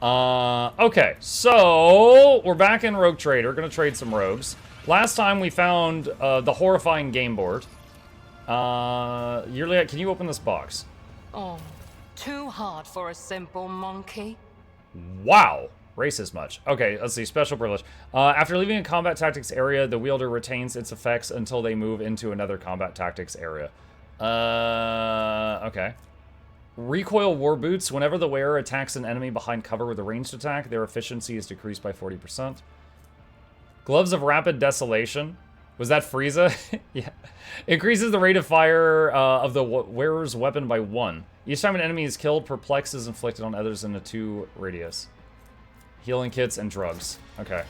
Okay, so we're back in Rogue Trader. Gonna trade some rogues. Last time we found the horrifying game board. Yearly, can you open this box? Oh, too hard for a simple monkey. Wow. Racist much. Okay, let's see. Special privilege. After leaving a combat tactics area, the wielder retains its effects until they move into another combat tactics area. Okay. Recoil war boots. Whenever the wearer attacks an enemy behind cover with a ranged attack, their efficiency is decreased by 40%. Gloves of rapid desolation. Was that Frieza? Yeah. Increases the rate of fire of the wearer's weapon by 1. Each time an enemy is killed, perplex is inflicted on others in a 2 radius. Healing kits and drugs. Okay.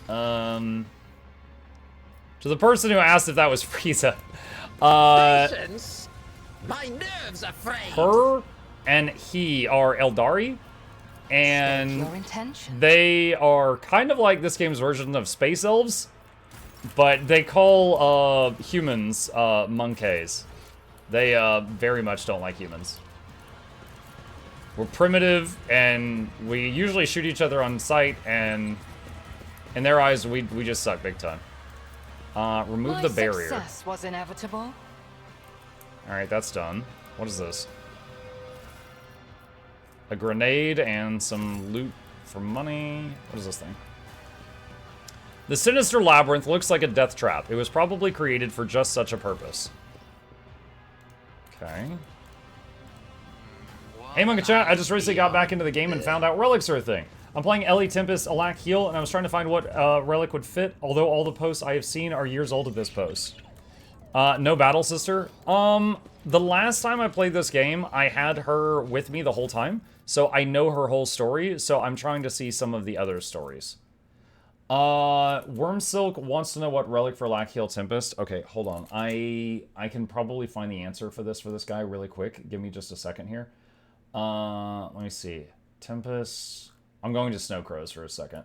To the person who asked if that was Frieza. Patience? My nerves are frayed. Her and he are Eldari. And they are kind of like this game's version of Space Elves. But they call humans monkeys. They very much don't like humans. We're primitive, and we usually shoot each other on sight, and in their eyes, we just suck big time. Remove the barrier. Success was inevitable. Alright, that's done. What is this? A grenade and some loot for money. What is this thing? The sinister labyrinth looks like a death trap. It was probably created for just such a purpose. Okay. Hey Monkey Chat, I just recently got back into the game and found out relics are a thing. I'm playing Ellie Tempest Alack Heal, and I was trying to find what relic would fit, although all the posts I have seen are years old at this post. No battle sister. The last time I played this game, I had her with me the whole time, so I know her whole story, so I'm trying to see some of the other stories. Wormsilk wants to know what relic for Alack Heal Tempest. Okay, hold on. I can probably find the answer for this guy really quick. Give me just a second here. Let me see. Tempest. I'm going to Snow Crows for a second.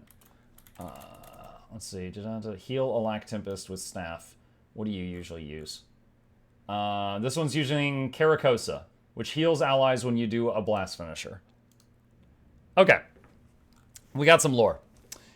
Let's see. To heal Alack Tempest with Staff. What do you usually use? This one's using Caracosa, which heals allies when you do a blast finisher. Okay. We got some lore.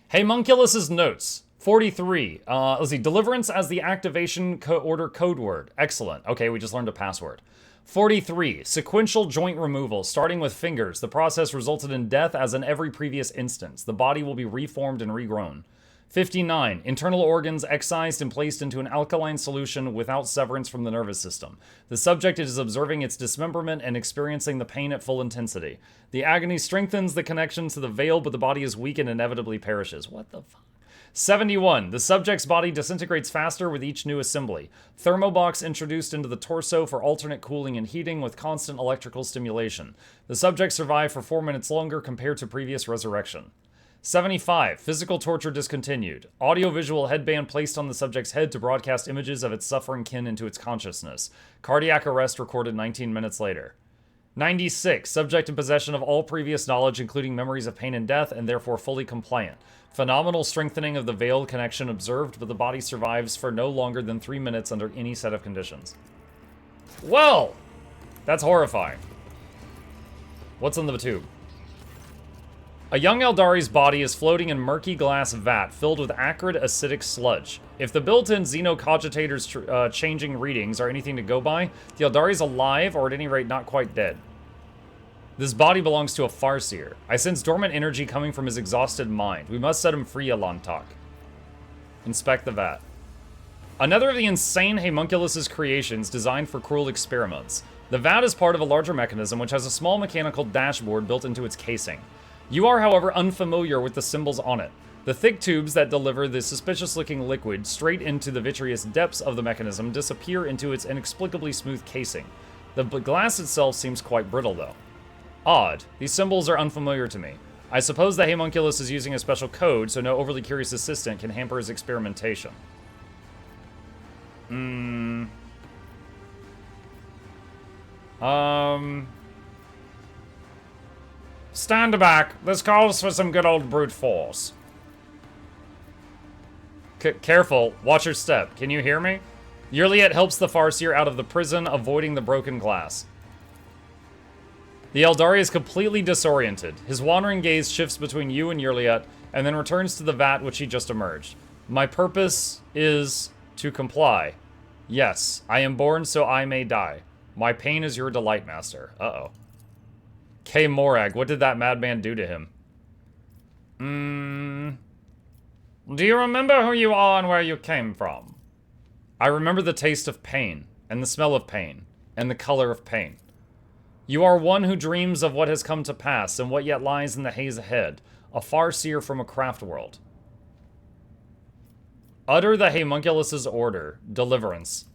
Hey, Munculus's notes. 43. Let's see. Deliverance as the activation order code word. Excellent. Okay, we just learned a password. 43. Sequential joint removal, starting with fingers. The process resulted in death as in every previous instance. The body will be reformed and regrown. 59. Internal organs excised and placed into an alkaline solution without severance from the nervous system. The subject is observing its dismemberment and experiencing the pain at full intensity. The agony strengthens the connection to the veil, but the body is weak and inevitably perishes. What the fuck? 71. The subject's body disintegrates faster with each new assembly. Thermobox introduced into the torso for alternate cooling and heating with constant electrical stimulation. The subject survived for 4 minutes longer compared to previous resurrection. 75. Physical torture discontinued. Audiovisual headband placed on the subject's head to broadcast images of its suffering kin into its consciousness. Cardiac arrest recorded 19 minutes later. 96. Subject in possession of all previous knowledge, including memories of pain and death, and therefore fully compliant. Phenomenal strengthening of the veiled connection observed, but the body survives for no longer than 3 minutes under any set of conditions. Well, that's horrifying. What's in the tube? A young Eldari's body is floating in murky glass vat filled with acrid acidic sludge. If the built-in Xenocogitators changing readings are anything to go by, the Eldari's alive, or at any rate not quite dead. This body belongs to a Farseer. I sense dormant energy coming from his exhausted mind. We must set him free, Alantak. Inspect the vat. Another of the insane Homunculus's creations designed for cruel experiments. The vat is part of a larger mechanism which has a small mechanical dashboard built into its casing. You are, however, unfamiliar with the symbols on it. The thick tubes that deliver the suspicious-looking liquid straight into the vitreous depths of the mechanism disappear into its inexplicably smooth casing. The glass itself seems quite brittle, though. Odd. These symbols are unfamiliar to me. I suppose the Homunculus is using a special code, so no overly curious assistant can hamper his experimentation. Stand back. This calls for some good old brute force. Careful. Watch your step. Can you hear me? Yurliet helps the Farseer out of the prison, avoiding the broken glass. The Eldari is completely disoriented. His wandering gaze shifts between you and Yurliet, and then returns to the vat which he just emerged. My purpose is to comply. Yes, I am born so I may die. My pain is your delight, master. Uh-oh. K. Morag, what did that madman do to him? Do you remember who you are and where you came from? I remember the taste of pain, and the smell of pain, and the color of pain. You are one who dreams of what has come to pass and what yet lies in the haze ahead, a far-seer from a craft world. Utter the homunculus's order, deliverance.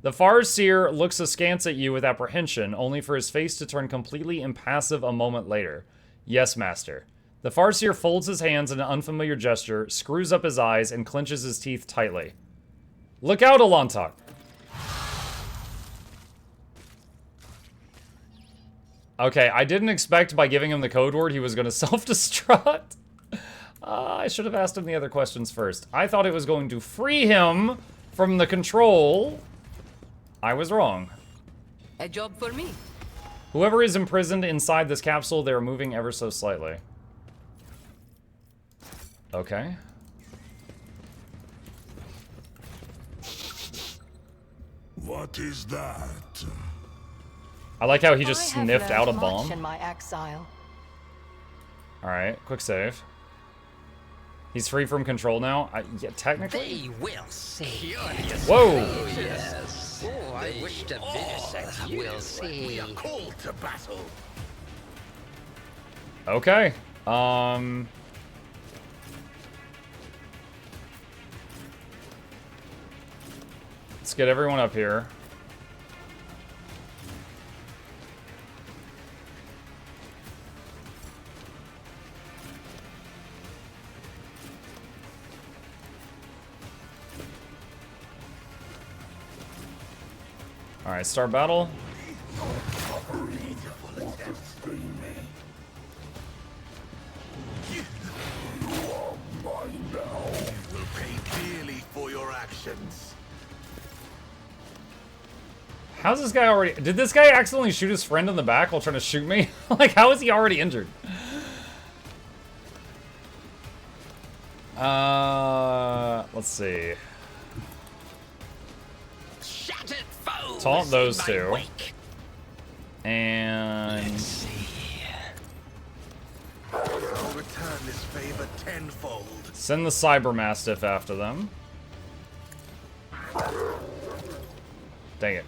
The far-seer looks askance at you with apprehension, only for his face to turn completely impassive a moment later. Yes, master. The far-seer folds his hands in an unfamiliar gesture, screws up his eyes, and clenches his teeth tightly. Look out, Alantok! Okay, I didn't expect by giving him the code word he was going to self-destruct. I should have asked him the other questions first. I thought it was going to free him from the control. I was wrong. A job for me. Whoever is imprisoned inside this capsule, they are moving ever so slightly. Okay. What is that? I like how he just sniffed out a much bomb. in my exile. Alright, quick save. He's free from control now? Yeah, technically? They will see. Whoa! Yes. Oh, I wish to vivisect you. Will see. We are called to battle. Okay. Let's get everyone up here. Alright, start battle. Will pay dearly for your actions. How's this guy already... Did this guy accidentally shoot his friend in the back while trying to shoot me? Like, how is he already injured? Let's see. Shattered foes Taunt those in my two. wake. And... I'll return this favor tenfold. send the Cyber Mastiff after them. Dang it.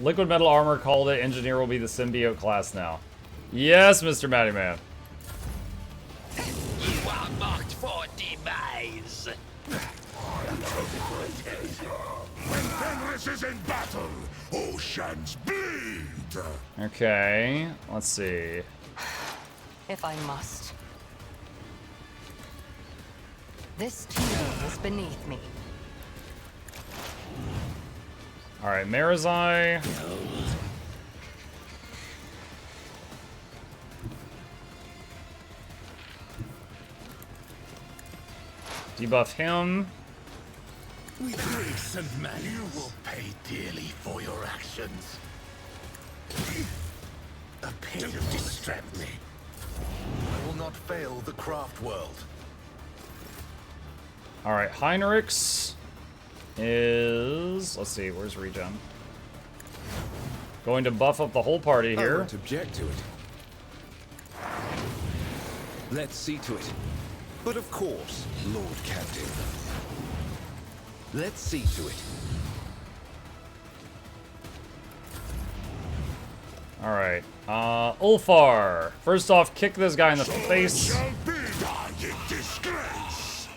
Liquid Metal Armor called it. Engineer will be the symbiote class now. Yes, Mr. Matty Man. You are marked for demise. When Fenris is in battle, oceans bleed. Okay, let's see. If I must. This tomb is beneath me. Alright, Marizai. Debuff him. With grace and malice, you will pay dearly for your actions. A pitiful distract me. I will not fail the craft world. Alright, Heinrichs is... let's see, where's regen? Going to buff up the whole party I here. won't object to it. Let's see to it. But of course, Lord Captain. Let's see to it. Alright, Ulfar. First off, kick this guy in the face. Shall be die in disgrace.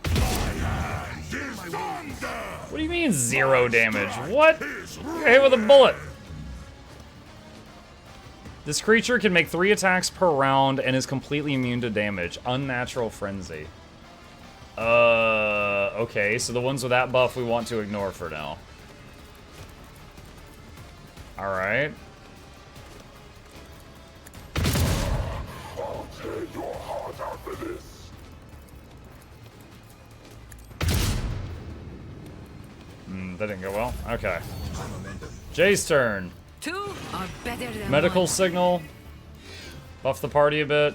My hand is thunder. What do you mean 0 damage? What? You're hit with a bullet. This creature can make 3 attacks per round and is completely immune to damage. Unnatural Frenzy. Okay, so the ones with that buff we want to ignore for now. Alright. I'll tear your heart out for this. that didn't go well. Okay. Jay's turn. 2 are better than Medical 1. signal. Buff the party a bit.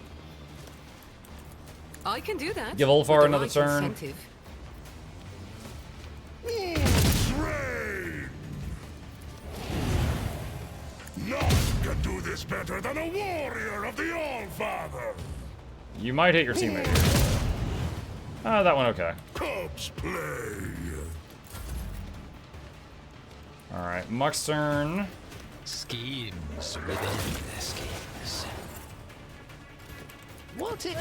I can do that. Give Ulfar with the another right turn. incentive. Train! None can do this better than a warrior of the All-Father! You might hit your teammate here. Ah, that one okay. Cubs play! Alright, Muck's turn. Schemes within the schemes. What if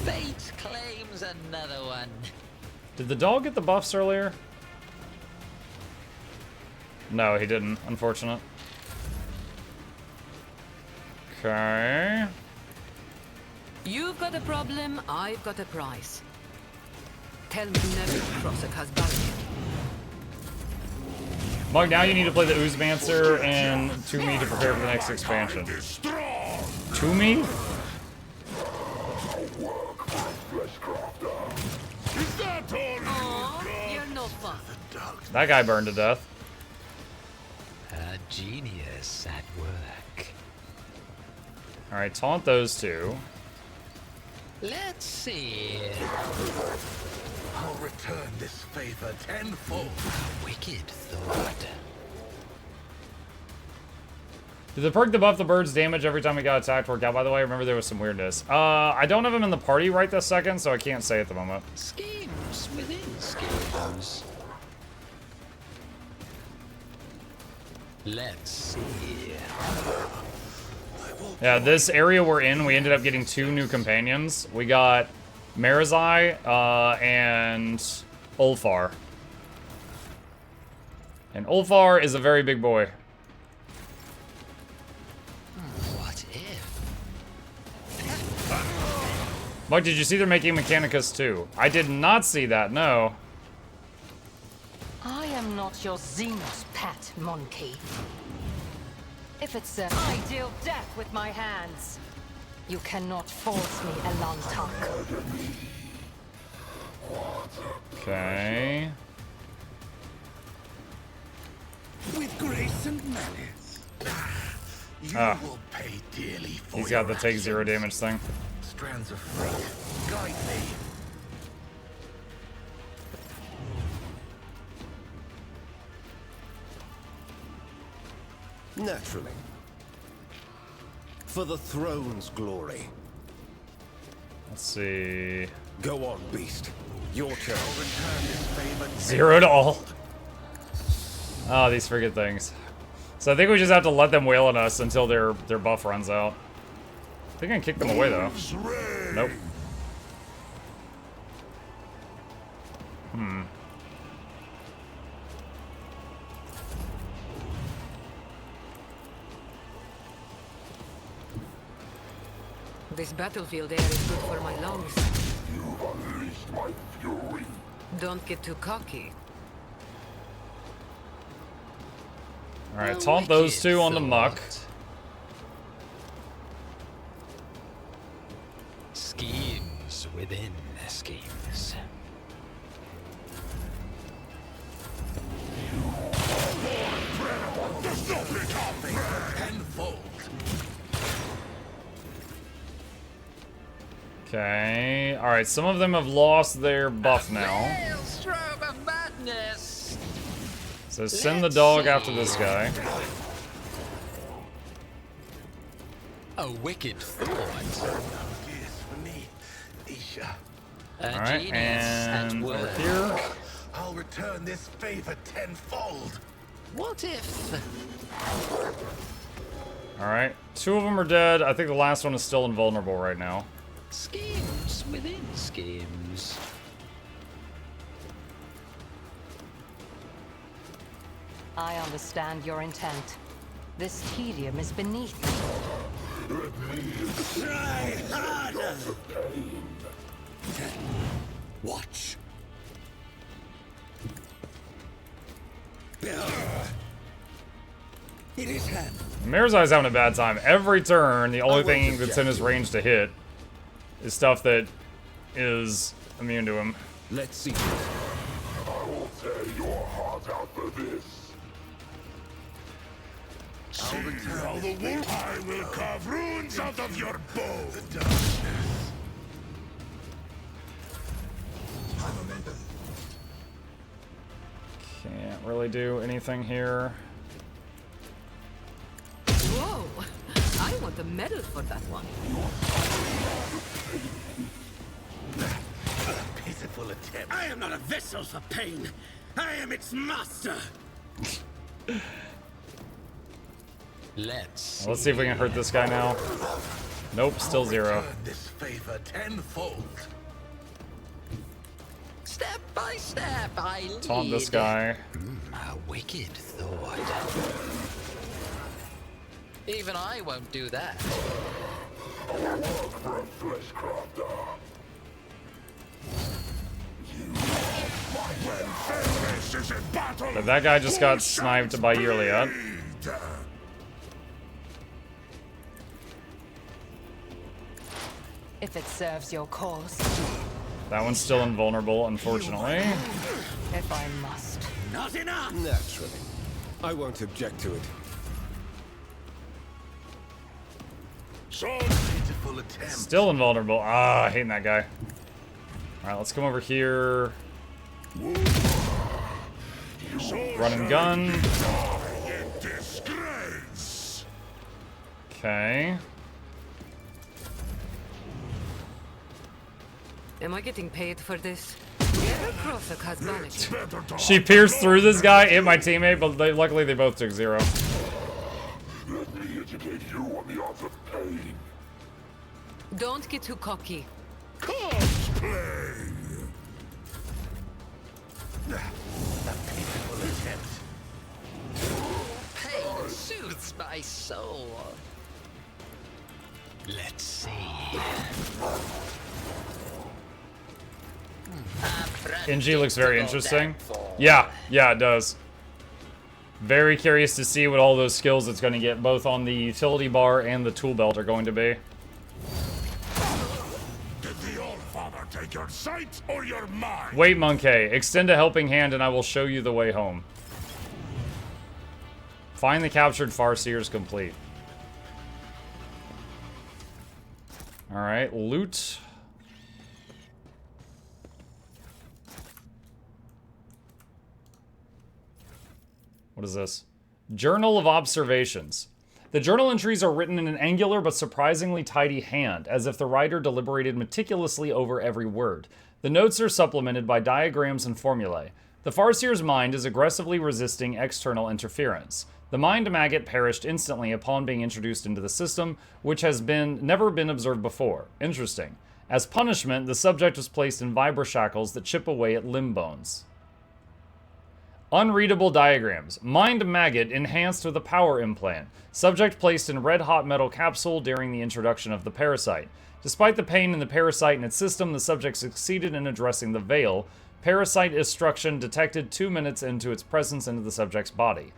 fate claims another one? Did the dog get the buffs earlier? No, he didn't. Unfortunate. Okay. You've got a problem, I've got a prize. Tell me never to cross a Kazbarian. Mug, now you need to play the Oozmancer and Toomey to prepare for the next expansion. Is strong! Toomey? Is that all you Aw, got? you're no fun. That guy burned to death. A genius at work. Alright, taunt those two. Let's see. I'll return this favor tenfold. Wicked thought. Did the perk debuff the bird's damage every time it got attacked work out, by the way? Remember there was some weirdness. I don't have him in the party right this second, so I can't say at the moment. Schemes within schemes. Let's see. Yeah, this area we're in, we ended up getting 2 new companions. We got Marizai and Ulfar. And Ulfar is a very big boy. What if? Mike, did you see they're making Mechanicus too? I did not see that, no. I am not your Xenos pet, monkey. If it's I deal death with my hands. You cannot force me a long talk. Okay. With grace and malice. You will pay dearly for He's got the your take 0 actions. damage thing. Strands of fate, guide me. Naturally. For the throne's glory. Let's see. Go on, beast. Your turn. I'll return this favor 0 to all. Oh, these friggin' things. So I think we just have to let them wail on us until their buff runs out. I think I can kick them away though. Nope. This battlefield air is good for my lungs. You've unleashed my fury. Don't get too cocky. Alright, taunt those 2 on the muck. Schemes within the schemes. Tenfold. Okay. Alright, some of them have lost their buff now. Maelstrom of madness. So send the dog after this guy. A wicked thought. Yes, for me, Isha. A Alright, genius at and over work. here. I'll return this favor tenfold. What if? Alright. 2 of them are dead. I think the last one is still invulnerable right now. Schemes within schemes. I understand your intent. This tedium is beneath me. Try harder. Watch. It is hand. Marizai's having a bad time. Every turn, the only I thing won't that's in his range to hit is stuff that is immune to him. Let's see. I will tear your heart out the See how the wolf I will carve runes out of your bone. Can't really do anything here. Whoa! I want a medal for that one. Pitiful attempt. I am not a vessel for pain. I am its master. Let's see. Let's see if we can hurt this guy now. Nope, still 0. Return this favor tenfold. Step by step, I lead. Taunt this guy. A wicked thought. Even I won't do that. But that guy just got sniped by Yurlia. If it serves your cause, That one's still invulnerable, unfortunately. if I must. Not enough. Naturally. I won't object to it. So pitiful attempt. Still invulnerable. Ah, I hate that guy. Alright, let's come over here. Run and gun. In disgrace. Okay. Am I getting paid for this? Get across the cosmology. Better to She pierced through this guy and my teammate, but luckily they both took 0. let me educate you on the art of pain. Don't get too cocky. Cosplay. A pitiful attempt. Pain soothes my soul. Let's see. NG looks very interesting. Yeah, it does. Very curious to see what all those skills it's going to get, both on the utility bar and the tool belt are going to be. Did the All-Father take your sight or your mind? Wait, Monkey. Extend a helping hand and I will show you the way home. Find the captured Farseers complete. Alright, loot. What is this? Journal of Observations. The journal entries are written in an angular but surprisingly tidy hand, as if the writer deliberated meticulously over every word. The notes are supplemented by diagrams and formulae. The Farseer's mind is aggressively resisting external interference. The mind maggot perished instantly upon being introduced into the system, which has never been observed before. Interesting. As punishment, the subject was placed in vibra shackles that chip away at limb bones. Unreadable diagrams. Mind maggot enhanced with a power implant. Subject placed in red-hot metal capsule during the introduction of the parasite. Despite the pain in the parasite and its system, the subject succeeded in addressing the veil. Parasite destruction detected 2 minutes into its presence into the subject's body.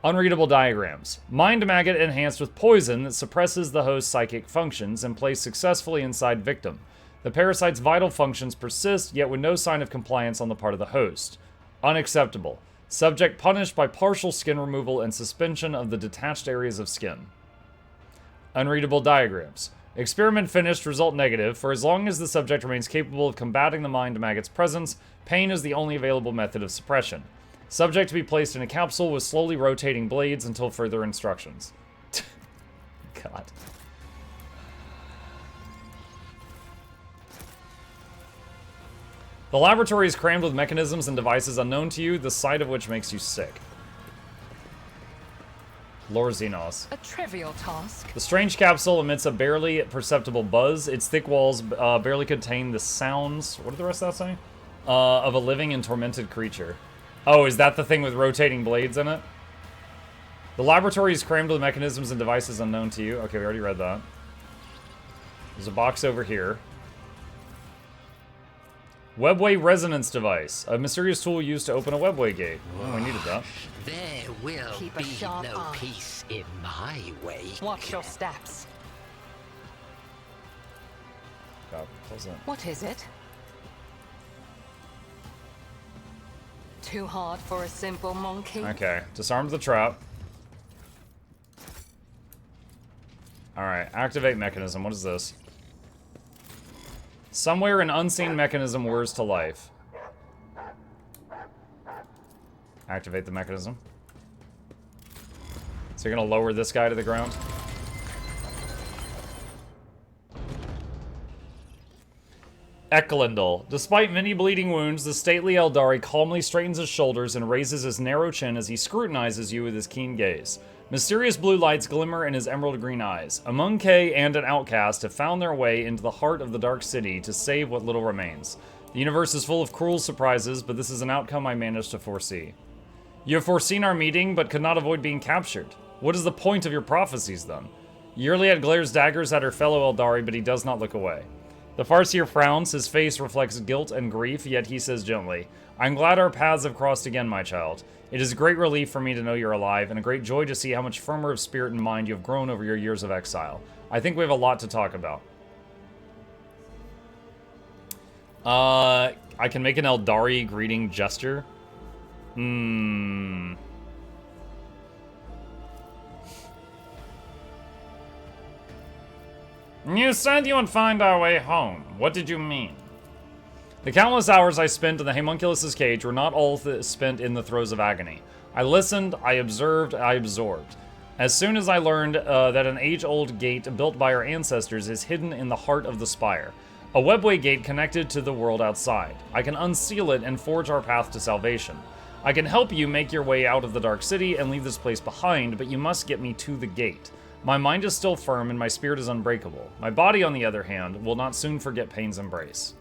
Unreadable diagrams. Mind maggot enhanced with poison that suppresses the host's psychic functions and placed successfully inside victim. The parasite's vital functions persist, yet with no sign of compliance on the part of the host. Unacceptable. Subject punished by partial skin removal and suspension of the detached areas of skin. Unreadable diagrams. Experiment finished, result negative. For as long as the subject remains capable of combating the mind maggot's presence, pain is the only available method of suppression. Subject to be placed in a capsule with slowly rotating blades until further instructions. God. The laboratory is crammed with mechanisms and devices unknown to you, the sight of which makes you sick. Lore Xenos. A trivial task. The strange capsule emits a barely perceptible buzz. Its thick walls barely contain the sounds... What did the rest of that say? Of a living and tormented creature. Oh, is that the thing with rotating blades in it? The laboratory is crammed with mechanisms and devices unknown to you. Okay, we already read that. There's a box over here. Webway resonance device. A mysterious tool used to open a webway gate. Oh, we needed that. There will Keep a be sharp no eye. peace in my way. Watch your steps. God, close that. What is it? Too hard for a simple monkey. Okay, disarmed the trap. Alright, activate mechanism. What is this? Somewhere an unseen mechanism whirs to life. Activate the mechanism. So you're gonna lower this guy to the ground? Eklundel. Despite many bleeding wounds, the stately Eldari calmly straightens his shoulders and raises his narrow chin as he scrutinizes you with his keen gaze. Mysterious blue lights glimmer in his emerald green eyes. A Monkey and an outcast have found their way into the heart of the Dark City to save what little remains. The universe is full of cruel surprises, but this is an outcome I managed to foresee. You have foreseen our meeting, but could not avoid being captured. What is the point of your prophecies, then? Yearliad glares daggers at her fellow Eldari, but he does not look away. The Farseer frowns, his face reflects guilt and grief, yet he says gently, I'm glad our paths have crossed again, my child. It is a great relief for me to know you're alive, and a great joy to see how much firmer of spirit and mind you have grown over your years of exile. I think we have a lot to talk about. I can make an Eldari greeting gesture. You said you would find our way home. What did you mean? The countless hours I spent in the homunculus's cage were not all spent in the throes of agony. I listened, I observed, I absorbed. As soon as I learned that an age-old gate built by our ancestors is hidden in the heart of the spire, a webway gate connected to the world outside. I can unseal it and forge our path to salvation. I can help you make your way out of the Dark City and leave this place behind, but you must get me to the gate. My mind is still firm and my spirit is unbreakable. My body, on the other hand, will not soon forget pain's embrace.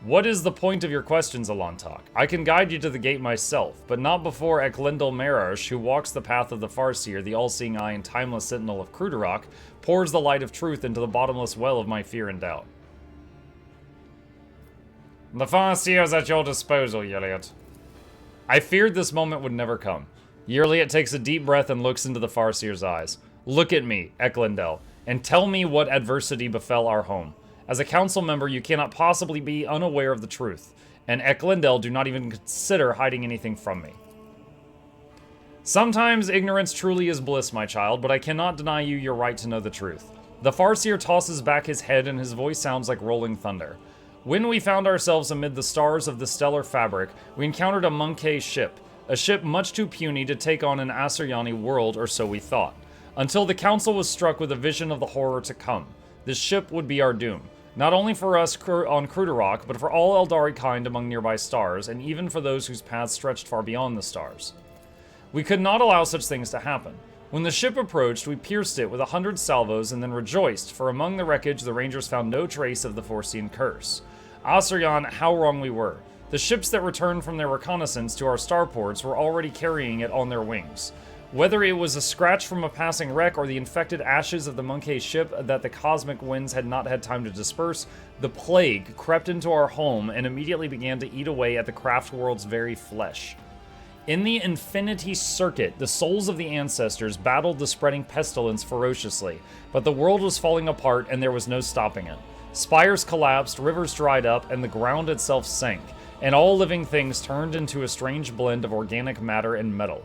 What is the point of your questions, Alantok? I can guide you to the gate myself, but not before Eklundel Marash, who walks the path of the Farseer, the all-seeing eye and timeless sentinel of Kruderok, pours the light of truth into the bottomless well of my fear and doubt. The Farseer is at your disposal, Yearliad. I feared this moment would never come. Yearliad takes a deep breath and looks into the Farseer's eyes. Look at me, Eklundel, and tell me what adversity befell our home. As a council member, you cannot possibly be unaware of the truth, and Eklundel do not even consider hiding anything from me. Sometimes ignorance truly is bliss, my child, but I cannot deny you your right to know the truth. The Farseer tosses back his head and his voice sounds like rolling thunder. When we found ourselves amid the stars of the stellar fabric, we encountered a Monkey ship, a ship much too puny to take on an Asuryani world, or so we thought. Until the council was struck with a vision of the horror to come. This ship would be our doom. Not only for us on Kruderok, but for all Eldari kind among nearby stars, and even for those whose paths stretched far beyond the stars. We could not allow such things to happen. When the ship approached, we pierced it with 100 salvos and then rejoiced, for among the wreckage the Rangers found no trace of the foreseen curse. Asuryan, how wrong we were. The ships that returned from their reconnaissance to our starports were already carrying it on their wings. Whether it was a scratch from a passing wreck or the infected ashes of the Monkey ship that the cosmic winds had not had time to disperse, the plague crept into our home and immediately began to eat away at the craft world's very flesh. In the Infinity Circuit, the souls of the ancestors battled the spreading pestilence ferociously, but the world was falling apart and there was no stopping it. Spires collapsed, rivers dried up, and the ground itself sank, and all living things turned into a strange blend of organic matter and metal.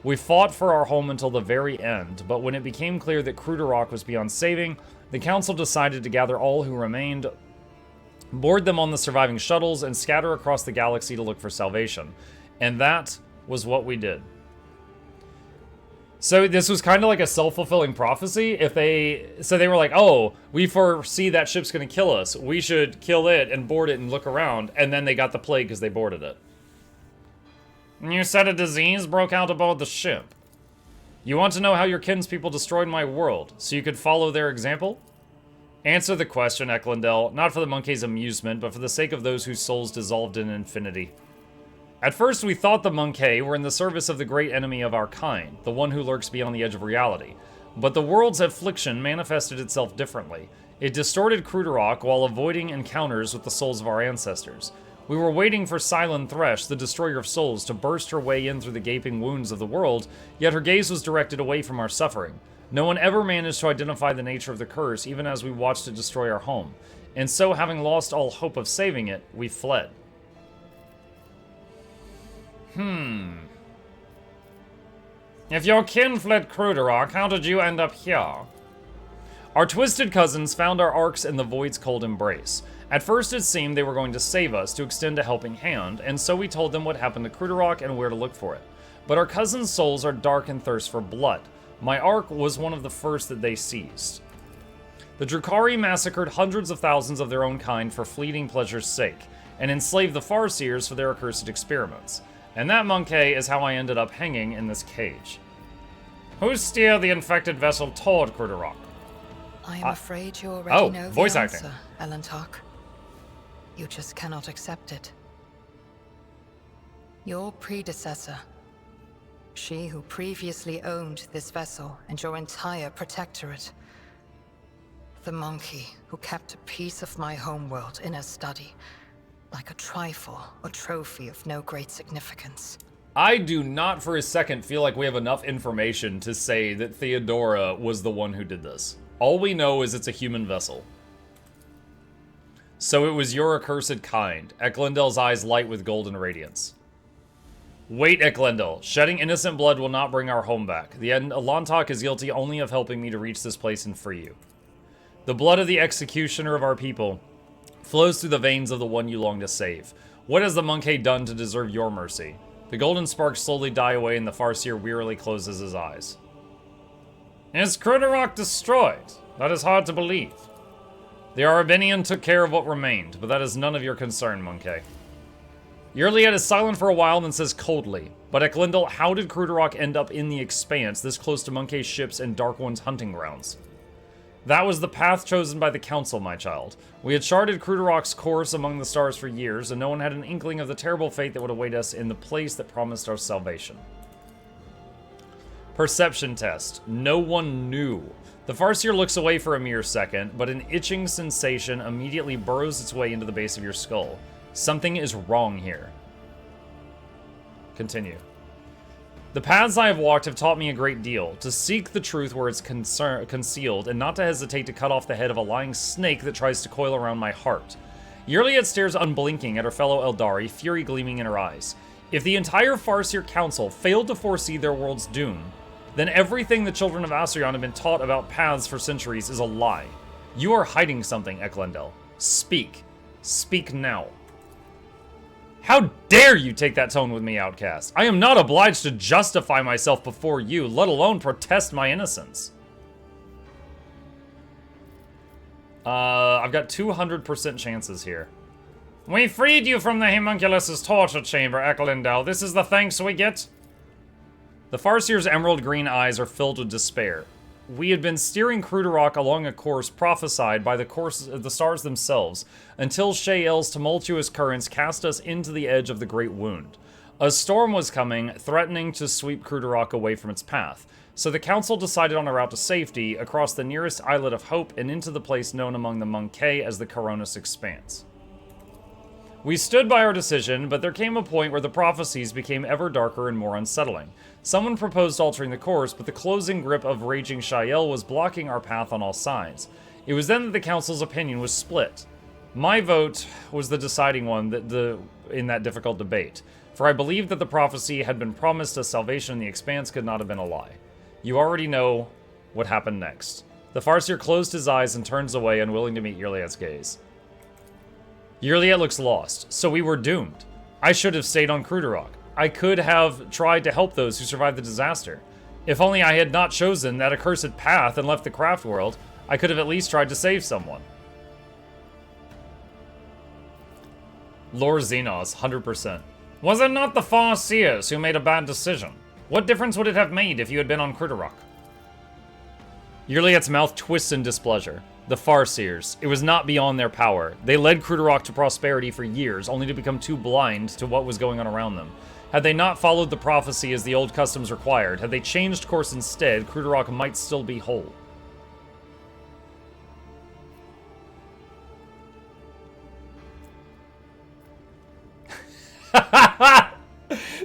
We fought for our home until the very end, but when it became clear that Kruderok was beyond saving, the council decided to gather all who remained, board them on the surviving shuttles, and scatter across the galaxy to look for salvation. And that was what we did. So this was kind of like a self-fulfilling prophecy. So they were like, oh, we foresee that ship's going to kill us. We should kill it and board it and look around. And then they got the plague because they boarded it. You said a disease broke out aboard the ship. You want to know how your kinspeople destroyed my world, so you could follow their example? Answer the question, Eklundel, not for the Monkey's amusement, but for the sake of those whose souls dissolved in infinity. At first, we thought the Monkey were in the service of the great enemy of our kind, the one who lurks beyond the edge of reality. But the world's affliction manifested itself differently. It distorted Kruderok while avoiding encounters with the souls of our ancestors. We were waiting for Silent Thresh, the destroyer of souls, to burst her way in through the gaping wounds of the world, yet her gaze was directed away from our suffering. No one ever managed to identify the nature of the curse, even as we watched it destroy our home. And so, having lost all hope of saving it, we fled. If your kin fled Cruderok, how did you end up here? Our twisted cousins found our arcs in the Void's cold embrace. At first it seemed they were going to save us, to extend a helping hand, and so we told them what happened to Cruderok and where to look for it. But our cousins' souls are dark and thirst for blood. My arc was one of the first that they seized. The Drukhari massacred hundreds of thousands of their own kind for fleeting pleasure's sake, and enslaved the Farseers for their accursed experiments. And that, monkey, is how I ended up hanging in this cage. Who steered the infected vessel toward Cruderok? I am afraid you already know the voice answer, acting. Elentark. You just cannot accept it. Your predecessor, she who previously owned this vessel and your entire protectorate, the monkey who kept a piece of my homeworld in her study, like a trifle or trophy of no great significance. I do not for a second feel like we have enough information to say that Theodora was the one who did this. All we know is it's a human vessel. So it was your accursed kind. Ecklendel's eyes light with golden radiance. Wait, Eklendel. Shedding innocent blood will not bring our home back. The Elantok is guilty only of helping me to reach this place and free you. The blood of the executioner of our people flows through the veins of the one you long to save. What has the monkey done to deserve your mercy? The golden sparks slowly die away and the Farseer wearily closes his eyes. Is Cruderok destroyed? That is hard to believe. The Arabinian took care of what remained, but that is none of your concern, monkey. Yurliet is silent for a while and then says coldly, but Eklendel, how did Cruderok end up in the Expanse, this close to Monkey's ships and Dark One's hunting grounds? That was the path chosen by the Council, my child. We had charted Cruderok's course among the stars for years, and no one had an inkling of the terrible fate that would await us in the place that promised our salvation. Perception test. No one knew. The Farseer looks away for a mere second, but an itching sensation immediately burrows its way into the base of your skull. Something is wrong here. Continue. The paths I have walked have taught me a great deal. To seek the truth where it's concealed, and not to hesitate to cut off the head of a lying snake that tries to coil around my heart. Yurliet stares unblinking at her fellow Eldari, fury gleaming in her eyes. If the entire Farseer Council failed to foresee their world's doom, then everything the children of Asrion have been taught about paths for centuries is a lie. You are hiding something, Eklendel. Speak. Speak now. How dare you take that tone with me, outcast? I am not obliged to justify myself before you, let alone protest my innocence. I've got 200% chances here. We freed you from the Homunculus's torture chamber, Eklendel. This is the thanks we get? The Farseer's emerald green eyes are filled with despair. We had been steering Cruderok along a course prophesied by the stars themselves, until Shael's tumultuous currents cast us into the edge of the Great Wound. A storm was coming, threatening to sweep Cruderok away from its path, so the Council decided on a route to safety, across the nearest Islet of Hope and into the place known among the Monkey as the Coronis Expanse. We stood by our decision, but there came a point where the prophecies became ever darker and more unsettling. Someone proposed altering the course, but the closing grip of raging Shael was blocking our path on all sides. It was then that the Council's opinion was split. My vote was the deciding one in that difficult debate, for I believed that the prophecy had been promised us salvation and the Expanse could not have been a lie. You already know what happened next. The Farseer closed his eyes and turns away, unwilling to meet Yurliet's gaze. Yurliet looks lost, so we were doomed. I should have stayed on Cruderok. I could have tried to help those who survived the disaster. If only I had not chosen that accursed path and left the craft world, I could have at least tried to save someone. Lord Xenos, 100%. Was it not the Farseers who made a bad decision? What difference would it have made if you had been on Cruderok? Yurliet's mouth twists in displeasure. The Farseers. It was not beyond their power. They led Cruderok to prosperity for years, only to become too blind to what was going on around them. Had they not followed the prophecy as the old customs required, had they changed course instead, Cruderok might still be whole.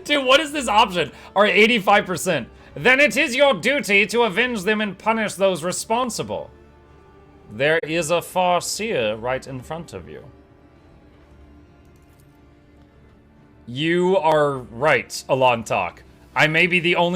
Dude, what is this option? Or 85%. Then it is your duty to avenge them and punish those responsible. There is a Farseer right in front of you. You are right, Alon Talk. I may be the only